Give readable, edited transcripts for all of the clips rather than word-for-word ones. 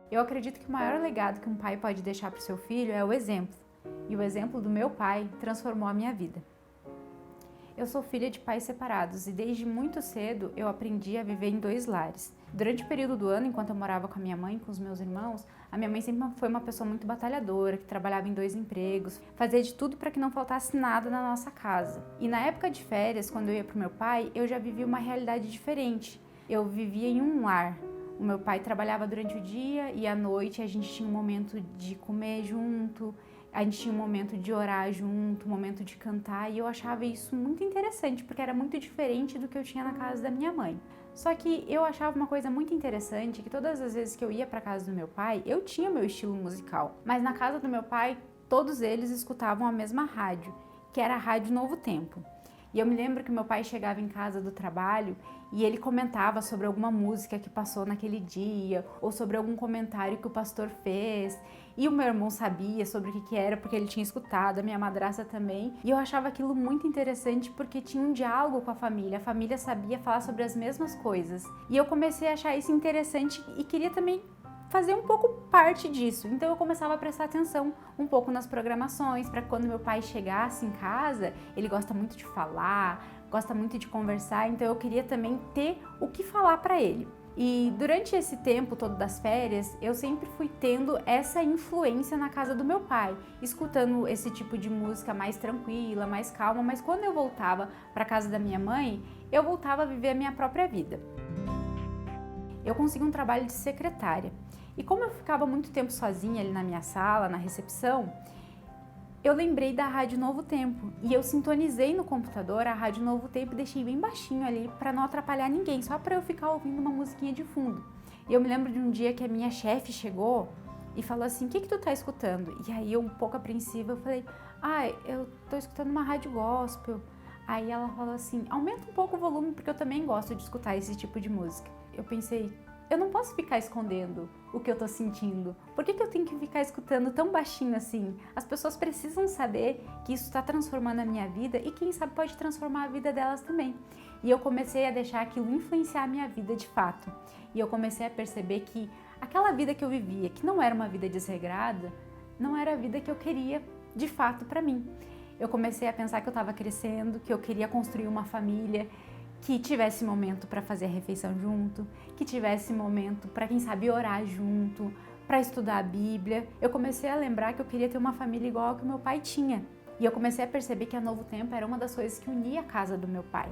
Eu acredito que o maior legado que um pai pode deixar para o seu filho é o exemplo. E o exemplo do meu pai transformou a minha vida. Eu sou filha de pais separados e desde muito cedo eu aprendi a viver em dois lares. Durante o período do ano, enquanto eu morava com a minha mãe e com os meus irmãos, a minha mãe sempre foi uma pessoa muito batalhadora, que trabalhava em dois empregos, fazia de tudo para que não faltasse nada na nossa casa. E na época de férias, quando eu ia pro meu pai, eu já vivia uma realidade diferente. Eu vivia em um lar. O meu pai trabalhava durante o dia e à noite a gente tinha um momento de comer junto, a gente tinha um momento de orar junto, um momento de cantar, e eu achava isso muito interessante, porque era muito diferente do que eu tinha na casa da minha mãe. Só que eu achava uma coisa muito interessante, que todas as vezes que eu ia para casa do meu pai, eu tinha meu estilo musical, mas na casa do meu pai, todos eles escutavam a mesma rádio, que era a Rádio Novo Tempo. E eu me lembro que meu pai chegava em casa do trabalho e ele comentava sobre alguma música que passou naquele dia ou sobre algum comentário que o pastor fez. E o meu irmão sabia sobre o que era porque ele tinha escutado, a minha madrasta também. E eu achava aquilo muito interessante porque tinha um diálogo com a família sabia falar sobre as mesmas coisas. E eu comecei a achar isso interessante e queria também fazer um pouco parte disso. Então eu começava a prestar atenção um pouco nas programações, para quando meu pai chegasse em casa, ele gosta muito de falar, gosta muito de conversar, então eu queria também ter o que falar para ele. E durante esse tempo todo das férias, eu sempre fui tendo essa influência na casa do meu pai, escutando esse tipo de música mais tranquila, mais calma, mas quando eu voltava para casa da minha mãe, eu voltava a viver a minha própria vida. Eu consegui um trabalho de secretária. E como eu ficava muito tempo sozinha ali na minha sala, na recepção, eu lembrei da Rádio Novo Tempo e eu sintonizei no computador a Rádio Novo Tempo e deixei bem baixinho ali para não atrapalhar ninguém, só para eu ficar ouvindo uma musiquinha de fundo. E eu me lembro de um dia que a minha chefe chegou e falou assim: "O que tu tá escutando?" E aí eu, um pouco apreensiva, eu falei: eu tô escutando uma rádio gospel." Aí ela falou assim: "Aumenta um pouco o volume porque eu também gosto de escutar esse tipo de música." Eu pensei: eu não posso ficar escondendo o que eu tô sentindo. Por que eu tenho que ficar escutando tão baixinho assim? As pessoas precisam saber que isso está transformando a minha vida e quem sabe pode transformar a vida delas também. E eu comecei a deixar aquilo influenciar a minha vida de fato. E eu comecei a perceber que aquela vida que eu vivia, que não era uma vida desregrada, não era a vida que eu queria de fato para mim. Eu comecei a pensar que eu estava crescendo, que eu queria construir uma família, que tivesse momento para fazer a refeição junto, que tivesse momento para, quem sabe, orar junto, para estudar a Bíblia. Eu comecei a lembrar que eu queria ter uma família igual a que meu pai tinha. E eu comecei a perceber que a Novo Tempo era uma das coisas que unia a casa do meu pai.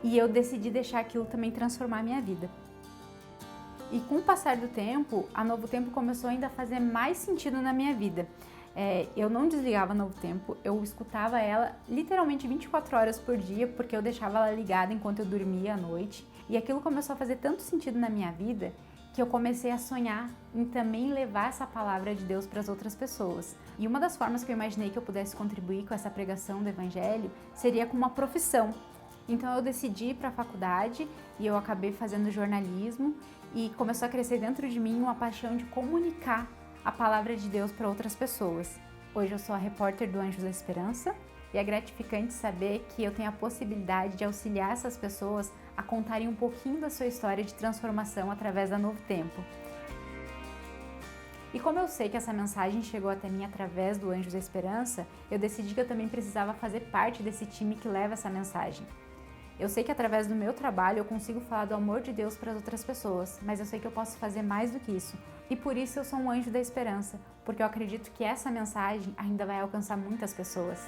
E eu decidi deixar aquilo também transformar a minha vida. E com o passar do tempo, a Novo Tempo começou ainda a fazer mais sentido na minha vida. Eu não desligava a Novo Tempo, eu escutava ela literalmente 24 horas por dia, porque eu deixava ela ligada enquanto eu dormia à noite. E aquilo começou a fazer tanto sentido na minha vida que eu comecei a sonhar em também levar essa palavra de Deus para as outras pessoas. E uma das formas que eu imaginei que eu pudesse contribuir com essa pregação do Evangelho seria com uma profissão. Então eu decidi ir para a faculdade e eu acabei fazendo jornalismo e começou a crescer dentro de mim uma paixão de comunicar a palavra de Deus para outras pessoas. Hoje eu sou a repórter do Anjos da Esperança e é gratificante saber que eu tenho a possibilidade de auxiliar essas pessoas a contarem um pouquinho da sua história de transformação através da Novo Tempo. E como eu sei que essa mensagem chegou até mim através do Anjos da Esperança, eu decidi que eu também precisava fazer parte desse time que leva essa mensagem. Eu sei que através do meu trabalho eu consigo falar do amor de Deus para as outras pessoas, mas eu sei que eu posso fazer mais do que isso. E por isso eu sou um anjo da esperança, porque eu acredito que essa mensagem ainda vai alcançar muitas pessoas.